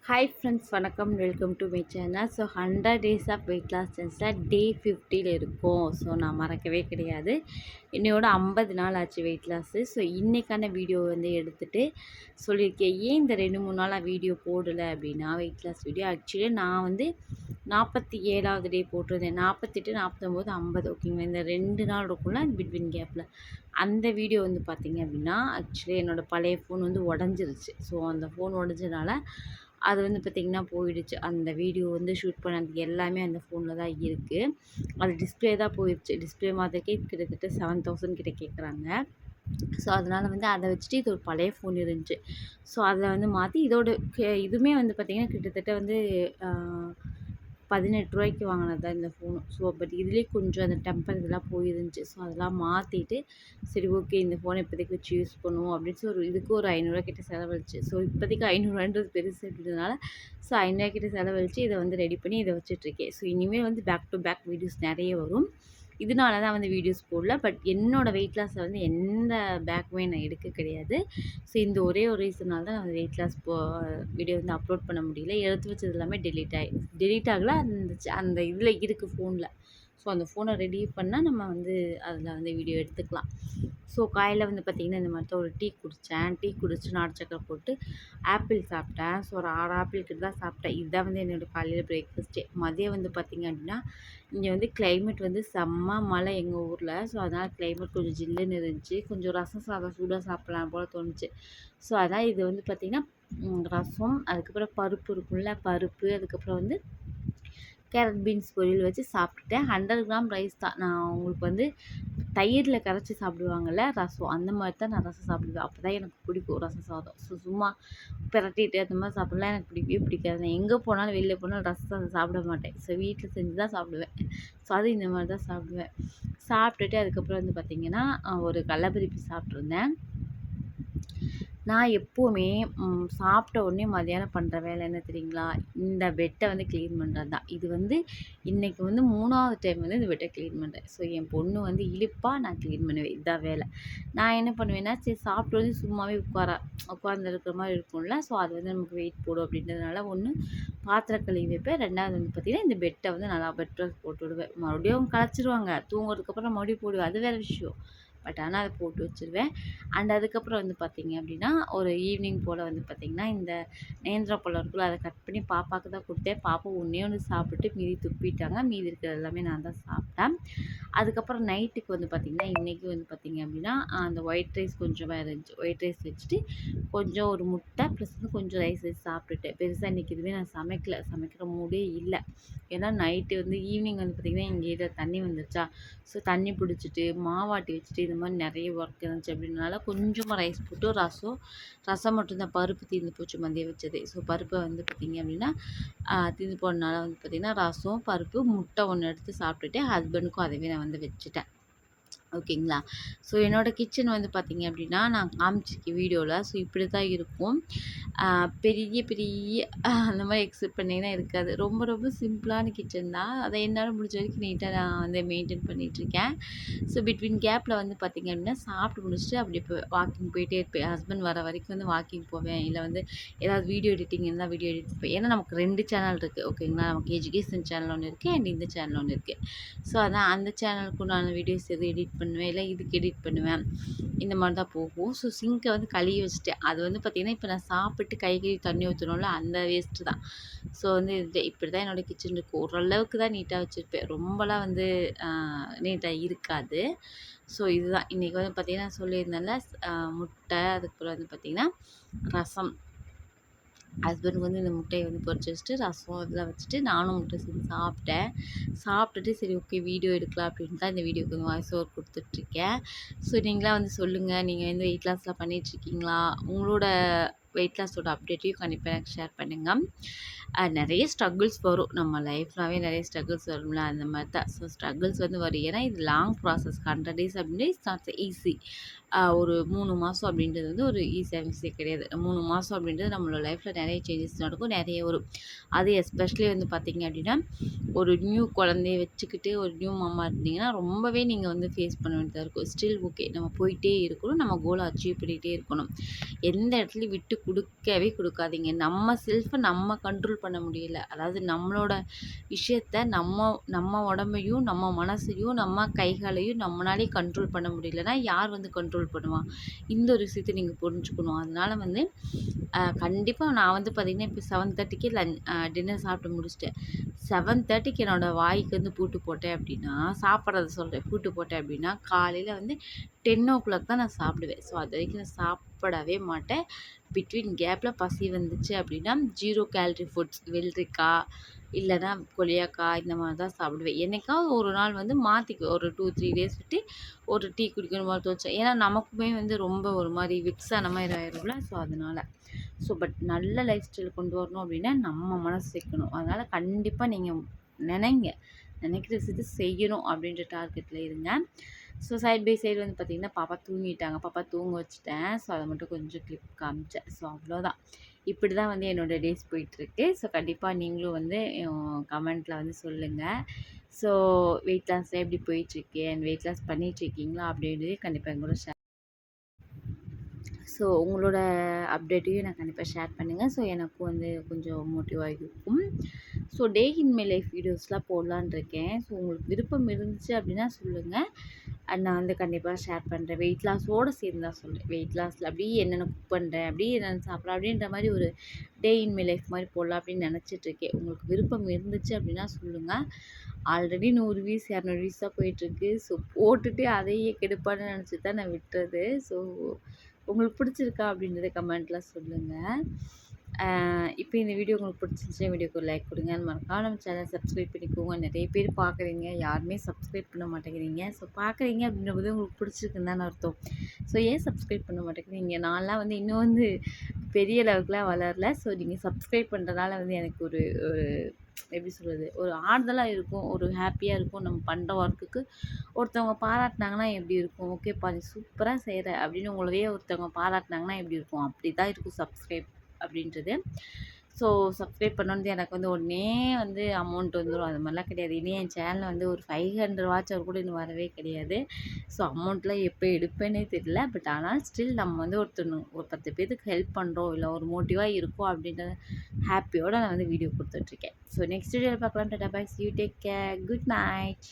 Hi friends, வணக்கம். Welcome to my channel. So 100 days of weight loss சேலஞ்சில் day 50 இருக்கும். So நான் மறக்கவே கிடையாது. என்னையோட 50 நாள் ஆச்சு வெயிட் லாஸு. ஸோ இன்றைக்கான வீடியோ வந்து எடுத்துகிட்டு சொல்லியிருக்கேன். ஏன் இந்த 2-3 நாளாக வீடியோ போடலை அப்படின்னா, வெயிட் லாஸ் வீடியோ ஆக்சுவலி நான் வந்து 47வது டே போட்டிருந்தேன். 48, 49, 50 ஓகேங்களா. இந்த 2 நாள் இருக்கும்ல பிட்வீன் கேப்பில். அந்த வீடியோ வந்து பார்த்திங்க அப்படின்னா, ஆக்சுவலி என்னோடய பழைய ஃபோன் வந்து உடஞ்சிருச்சு. ஸோ அந்த ஃபோன் உடஞ்சதுனால அது வந்து பார்த்திங்கன்னா போயிடுச்சு. அந்த வீடியோ வந்து ஷூட் பண்ணது எல்லாமே அந்த ஃபோனில் தான் இருக்குது. அது டிஸ்பிளே தான் போயிடுச்சு. டிஸ்பிளே மாற்றக்கே கிட்டத்தட்ட 7000 கிட்ட கேட்குறாங்க. ஸோ அதனால் வந்து அதை வச்சுட்டு இது ஒரு பழைய ஃபோன் இருந்துச்சு. ஸோ அதில் வந்து மாற்றி இதோட இதுவுமே வந்து பார்த்திங்கன்னா கிட்டத்தட்ட வந்து 18 ரூபாய்க்கு வாங்கினது தான் இந்த ஃபோனு. ஸோ பட் இதுலேயே கொஞ்சம் அந்த டெம்பர் இதெல்லாம் போயிருந்துச்சு. ஸோ அதெல்லாம் மாற்றிட்டு சரி ஓகே இந்த ஃபோனை இப்போதைக்கு வச்சு யூஸ் பண்ணுவோம் அப்படின்னு சொல்லி இதுக்கு ஒரு 500 கிட்ட செலவழிச்சு. ஸோ இப்போதைக்கு 500ன்றது பெருசு அப்படின்றதுனால ஸோ 500 கிட்ட செலவழித்து இதை வந்து ரெடி பண்ணி இதை வச்சுட்ருக்கேன். ஸோ இனிமேல் வந்து பேக் டு பேக் வீடியோஸ் நிறைய வரும். இதனால தான் வந்து வீடியோஸ் போடல. பட் என்னோடய வெயிட் லாஸை வந்து எந்த பேக்குமே நான் எடுக்க கிடையாது. ஸோ இந்த ஒரே ஒரு ரீசனால் தான் நான் வெயிட் லாஸ் வீடியோ வந்து அப்லோட் பண்ண முடியல. எடுத்து வச்சது எல்லாமே டெலீட் ஆகலை. அந்த இதில் இருக்குது ஃபோனில். ஸோ அந்த ஃபோனை ரெடி பண்ணால் நம்ம வந்து அதில் வந்து வீடியோ எடுத்துக்கலாம். ஸோ காலையில் வந்து பார்த்திங்கன்னா இந்த மாதிரி தான் ஒரு டீ குடித்தேன். டீ குடிச்சு நாட்டு சக்கரை போட்டு ஆப்பிள் சாப்பிட்டேன். ஸோ ஒரு 6 ஆப்பிள் கிட்ட தான் சாப்பிட்டேன். இதுதான் வந்து என்னோடய காலையில் பிரேக்ஃபாஸ்ட்டே. மதியம் வந்து பார்த்திங்க அப்படின்னா இங்கே வந்து கிளைமேட் வந்து செம்ம மழை எங்கள் ஊரில். ஸோ அதனால் கிளைமேட் கொஞ்சம் ஜில்லுன்னு இருந்துச்சு. கொஞ்சம் ரசம் சாதம் சூடாக சாப்பிட்லாம் போல் தோணுச்சு. ஸோ அதான் இது வந்து பார்த்திங்கன்னா ரசம், அதுக்கப்புறம் பருப்பு இருக்கும்ல, பருப்பு, அதுக்கப்புறம் வந்து கேரட் பீன்ஸ் பொரியல் வச்சு சாப்பிட்டுட்டேன். 100 கிராம் ரைஸ் தான். நான் உங்களுக்கு வந்து தயிரில் கரைச்சி சாப்பிடுவாங்கள்ல ரசம், அந்த மாதிரி தான் நான் ரசம் சாப்பிடுவேன். அப்போ தான் எனக்கு பிடிக்கும் ரசம் சாதம். ஸோ சும்மா பிரட்டிட்டு அந்த மாதிரி சாப்பிட்லாம் எனக்கு பிடிக்கவே பிடிக்காது. நான் எங்கே போனாலும் வெளியில் போனாலும் ரசம் சாதம் சாப்பிட மாட்டேன். ஸோ வீட்டில் செஞ்சு தான் சாப்பிடுவேன். ஸோ அது இந்த மாதிரி தான் சாப்பிடுவேன். சாப்பிட்டுட்டு அதுக்கப்புறம் வந்து பார்த்திங்கன்னா ஒரு கடலப்பருப்பி சாப்பிட்ருந்தேன். நான் எப்போவுமே சாப்பிட்ட உடனே மதியானம் பண்ணுற வேலை என்ன தெரியுங்களா? இந்த பெட்டை வந்து க்ளீன் பண்ணுறது தான். இது வந்து இன்றைக்கி வந்து 3வது டைம் வந்து இந்த பெட்டை க்ளீன் பண்ணுறேன். ஸோ என் பொண்ணு வந்து இழுப்பா, நான் க்ளீன் பண்ணுவேன். இதுதான் வேலை. நான் என்ன பண்ணுவேன்னா, சரி சாப்பிட்டு வந்து சும்மாவே உட்காந்துருக்கிற மாதிரி இருக்கும்ல. ஸோ அது வந்து நமக்கு வெயிட் போடும் அப்படின்றதுனால ஒன்று பாத்திரம் கழுவி வைப்பேன். 2வது வந்து பார்த்திங்கன்னா இந்த பெட்டை வந்து நல்லா பெட் ரோஸ் போட்டு விடுவேன். மறுபடியும் கலைச்சிருவாங்க. தூங்குறதுக்கப்புறம் மறுபடியும் போடுவேன். அது வேறு விஷயம். பட் ஆனால் அதை போட்டு வச்சுருவேன். அண்ட் அதுக்கப்புறம் வந்து பார்த்திங்க அப்படின்னா ஒரு ஈவினிங் போல் வந்து பார்த்திங்கன்னா இந்த நேந்திர பழம் இருக்குல்ல, அதை கட் பண்ணி பாப்பாவுக்கு தான் கொடுத்தேன். பாப்பா ஒன்று சாப்பிட்டு மீதி துப்பிட்டாங்க. மீதி இருக்கிறது எல்லாமே நான் தான் சாப்பிட்டேன். அதுக்கப்புறம் நைட்டுக்கு வந்து பார்த்திங்கன்னா இன்றைக்கி வந்து பார்த்திங்க அப்படின்னா அந்த ஒயிட் ரைஸ் கொஞ்சமாக இருந்துச்சு. ஒயிட் ரைஸ் வச்சுட்டு கொஞ்சம் ஒரு முட்டை ப்ளஸ் வந்து கொஞ்சம் ரைஸ் வச்சு சாப்பிட்டுட்டேன். பெருசாக இன்றைக்கி எதுவுமே நான் சமைக்கிற மூடே இல்லை. ஏன்னா நைட்டு வந்து ஈவினிங் வந்து பார்த்திங்கன்னா எங்கள் இதில் தண்ணி வந்துருச்சா. ஸோ தண்ணி பிடிச்சிட்டு மாவாட்டி வச்சுட்டு இது மாதிரி நிறைய ஒர்க் இருந்துச்சு அப்படின்றனால கொஞ்சமாக ரைஸ் போட்டு ரசம் மட்டும்தான். பருப்பு தீர்ந்து போச்சு மதியம் வச்சது. ஸோ பருப்பை வந்து பார்த்திங்க அப்படின்னா தீர்ந்து போனதுனால வந்து பார்த்திங்கன்னா ரசம், பருப்பு, முட்டை ஒன்று எடுத்து சாப்பிட்டுட்டு ஹஸ்பண்டுக்கும் அதவே நான் வந்து வச்சுட்டேன். ஓகேங்களா. ஸோ என்னோடய கிச்சன் வந்து பார்த்திங்க அப்படின்னா நான் காமிச்சிருக்கேன் வீடியோவில். ஸோ இப்படி தான் இருக்கும். பெரிய பெரிய அந்த மாதிரி எக்ஸ்பெக்ட் பண்ணிங்கன்னா இருக்காது. ரொம்ப ரொம்ப சிம்பிளான கிச்சன் தான். அதை என்னால் முடிஞ்ச வரைக்கும் நீட்டாக நான் வந்து மெயின்டைன் பண்ணிகிட்ருக்கேன். ஸோ பிட்வீன் கேப்பில் வந்து பார்த்திங்க அப்படின்னா சாப்பிட்டு முடிச்சுட்டு அப்படி இப்போ வாக்கிங் போயிட்டே இருப்பேன். ஹஸ்பண்ட் வர வரைக்கும் வந்து வாக்கிங் போவேன். இல்லை வந்து ஏதாவது வீடியோ எடிட்டிங் இருந்தால் வீடியோ எடிட் பண்ணுவேன். ஏன்னா நமக்கு 2 சேனல் இருக்குது. ஓகேங்களா. நமக்கு எஜுகேஷன் சேனல் ஒன்று இருக்குது அண்ட் இந்த சேனல் ஒன்று இருக்குது. ஸோ அதான் அந்த சேனலுக்கு நான் வீடியோஸ் எதுவும் எடிட் பண்ணுவேன், இல்லை இதுக்கு எடிட் பண்ணுவேன். இந்த மாதிரி தான் போகும். ஸோ சிங்கை வந்து கழுவி வச்சுட்டேன். அது வந்து பார்த்திங்கன்னா இப்போ நான் சாப்பிட்டு கை கழுவி தண்ணி ஊற்றணும்ல, அந்த வேஸ்ட்டு தான். ஸோ வந்து இப்படி தான் என்னோடய கிச்சன் இருக்குது. ஓரளவுக்கு தான் நீட்டாக வச்சுருப்பேன். ரொம்பலாம் வந்து நீட்டாக இருக்காது. ஸோ இதுதான் இன்றைக்கி வந்து பார்த்திங்கன்னா சொல்லியிருந்தேன்ல, முட்டை, அதுக்கப்புறம் வந்து பார்த்திங்கன்னா ரசம். ஹஸ்பண்டுக்கு வந்து இந்த முட்டையை வந்து பொரிச்சு வச்சுட்டு ரசம் இதெல்லாம் வச்சுட்டு நானும் முட்டை செஞ்சு சாப்பிட்டேன். சாப்பிட்டுட்டு சரி ஓகே வீடியோ எடுக்கலாம் அப்படின்ட்டு தான் இந்த வீடியோக்கு வந்து வாய்ஸ் ஓவர் கொடுத்துட்ருக்கேன். ஸோ நீங்களாம் வந்து சொல்லுங்கள், நீங்கள் வந்து வெயிட் லாஸ்லாம் பண்ணிகிட்ருக்கீங்களா? உங்களோட வெயிட் லாஸோட அப்டேட்டையும் கண்டிப்பாக எனக்கு ஷேர் பண்ணுங்கள். நிறைய ஸ்ட்ரகிள்ஸ் வரும். நம்ம லைஃப்னாவே நிறைய ஸ்ட்ரகிள்ஸ் வரும்ல, அந்த மாதிரி தான். ஸோ ஸ்ட்ரகிள்ஸ் வந்து வரும். ஏன்னா இது லாங் ப்ராசஸ். 100 டேஸ் அப்படின்னா இட்ஸ் நாட் ஈஸி. ஒரு 3 மாதம் அப்படின்றது வந்து ஒரு ஈஸியான விஷயம் கிடையாது. 3 மாதம் அப்படின்றது நம்மளோட லைஃப்பில் நிறைய சேஞ்சஸ் நடக்கும், நிறைய வரும். அது எஸ்பெஷலி வந்து பார்த்தீங்க அப்படின்னா, ஒரு நியூ குழந்தைய வச்சுக்கிட்டு ஒரு நியூ மாமா இருந்தீங்கன்னா, ரொம்பவே நீங்கள் வந்து ஃபேஸ் பண்ண வேண்டியதா இருக்கும். ஸ்டில் ஓகே, நம்ம போயிட்டே இருக்கணும், நம்ம கோலை அச்சீவ் பண்ணிகிட்டே இருக்கணும். எந்த இடத்துலையும் விட்டு கொடுக்கவே கொடுக்காதீங்க. நம்ம செல்ஃபை நம்ம கண்ட்ரோல் பண்ண முடியல, அதாவது நம்மளோட விஷயத்த நம்ம உடம்பையும் நம்ம மனசையும் நம்ம கைகளையும் நம்மளாலே கண்ட்ரோல் பண்ண முடியலன்னா யார் வந்து கண்ட்ரோல் பண்ணுவான்? இந்த ஒரு விஷயத்தை நீங்கள் புரிஞ்சுக்கணும். அதனால் வந்து கண்டிப்பாக நான் வந்து பார்த்திங்கன்னா இப்போ 7:30க்கே டின்னர் சாப்பிட்டு முடிச்சிட்டேன். 7:30க்கு என்னோடய வாய்க்கு வந்து பூட்டு போட்டேன் அப்படின்னா, சாப்பிட்றத சொல்கிறேன், பூட்டு போட்டேன் அப்படின்னா காலையில் வந்து 10:00 தான் நான் சாப்பிடுவேன். ஸோ அது வரைக்கும் நான் சாப்பிடவே மாட்டேன். பிட்வீன் கேப்பில் பசி வந்துச்சு அப்படின்னா 0 கேலரி ஃபுட்ஸ், வெள்ளரிக்காய் இல்லைன்னா கொய்யாக்காய் இந்த மாதிரி தான் சாப்பிடுவேன். என்னைக்காவது ஒரு நாள் வந்து மாற்றிக்குவேன், ஒரு 2, 3 டேஸ் விட்டு ஒரு டீ குடிக்கணும் போல தோணுச்சு. ஏன்னா நமக்குமே வந்து ரொம்ப ஒரு மாதிரி விக்ஸ் ஆன மாதிரி ஆயிரும்ல. ஸோ அதனால் பட் நல்ல லைஃப் ஸ்டைல் கொண்டு வரணும் அப்படின்னா நம்ம மனசு வைக்கணும். அதனால் கண்டிப்பாக நீங்கள் நினைக்கிற விஷயத்தை செய்யணும் அப்படின்ற டார்கெட்டில் இருங்க. ஸோ சைட் பை சைடு வந்து பார்த்திங்கன்னா பாப்பா தூங்கிட்டாங்க, பாப்பா தூங்க வச்சுட்டேன். ஸோ அதை மட்டும் கொஞ்சம் கிளிப் காமிச்சேன். ஸோ அவ்வளோதான். இப்படி தான் வந்து என்னோடய டேஸ் போயிட்டுருக்கு. ஸோ கண்டிப்பாக நீங்களும் வந்து கமெண்ட்டில் வந்து சொல்லுங்கள். ஸோ வெயிட் லாஸ்லாம் எப்படி போயிட்டுருக்கு அண்ட் வெயிட் லாஸ் பண்ணிகிட்ருக்கீங்களா அப்படின்றது கண்டிப்பாக எங்களோட ஸோ உங்களோட அப்டேட்டையும் நான் கண்டிப்பாக ஷேர் பண்ணுங்கள். ஸோ எனக்கும் வந்து கொஞ்சம் மோட்டிவாக இருக்கும். So day in my life வீடியோஸ்லாம் போடலான்னு இருக்கேன். ஸோ உங்களுக்கு விருப்பம் இருந்துச்சு அப்படின்னா சொல்லுங்கள். நான் வந்து கண்டிப்பாக ஷேர் பண்ணுறேன். வெயிட் லாஸோடு சேர்ந்து தான் சொல்கிறேன். வெயிட் லாஸில் அப்படியே என்னென்ன குக் பண்ணுறேன், அப்படியே என்னென்ன சாப்பிட்றேன் அப்படின்ற மாதிரி ஒரு டே இன் மை லைஃப் மாதிரி போடலாம் அப்படின்னு நினச்சிட்ருக்கேன். உங்களுக்கு விருப்பம் இருந்துச்சு அப்படின்னா சொல்லுங்கள். ஆல்ரெடி 100 வியூஸ் 200 வியூஸ் தான் போயிட்டுருக்கு. ஸோ போட்டுட்டு அதையே கெடுப்பான்னு நினச்சி தான் நான் விட்டுறது. ஸோ உங்களுக்கு பிடிச்சிருக்கா அப்படின்றத கமெண்ட்டில் சொல்லுங்கள். இப்போ இந்த வீடியோ உங்களுக்கு பிடிச்சிருந்துச்சுன்னா வீடியோக்கு ஒரு லைக் கொடுங்க. மறக்காம நம்ம சேனல் சப்ஸ்கிரைப் பண்ணிக்கோங்க. நிறைய பேர் பார்க்குறீங்க, யாருமே சப்ஸ்கிரைப் பண்ண மாட்டேங்கிறீங்க. ஸோ பார்க்குறீங்க அப்படின்றபோது உங்களுக்கு பிடிச்சிருக்குன்னு தானே அர்த்தம். ஸோ ஏன் சப்ஸ்கிரைப் பண்ண மாட்டேங்கிறீங்க? நான்லாம் வந்து இன்னும் வந்து பெரிய லெவலுக்குலாம் வளரல. ஸோ நீங்கள் சப்ஸ்கிரைப் பண்ணுறதுனால வந்து எனக்கு ஒரு ஒரு எப்படி சொல்கிறது, ஒரு ஆறுதலாக இருக்கும், ஒரு ஹாப்பியாக இருக்கும். நம்ம பண்ணுற ஒர்க்குக்கு ஒருத்தவங்க பாராட்டினாங்கன்னா எப்படி இருக்கும்? ஓகேப்பா நீ சூப்பராக செய்கிற அப்படின்னு உங்களையே ஒருத்தவங்க பாராட்டினாங்கன்னா எப்படி இருக்கும்? அப்படி தான் இருக்கும் சப்ஸ்கிரைப் அப்படின்றது. ஸோ சப்ஸ்கிரைப் பண்ணோன்னு எனக்கு வந்து உடனே வந்து அமௌண்ட் வந்துடும், அது மாதிரிலாம் கிடையாது. இனி என் சேனலில் வந்து ஒரு 500 வாட்ச் அவர் கூட இன்னும் வரவே கிடையாது. ஸோ அமௌண்ட்லாம் எப்போ எடுப்பேனே தெரியல. பட் ஆனால் ஸ்டில் நம்ம வந்து ஒரு 10 பேருக்கு ஹெல்ப் பண்ணுறோம், இல்லை ஒரு மோட்டிவாக இருக்கும் அப்படின்ற ஹாப்பியோடு நான் வந்து வீடியோ கொடுத்துட்ருக்கேன். ஸோ நெக்ஸ்ட் வீடியோவில் பார்க்கலாம். டாடா bye, see you, take care, good night.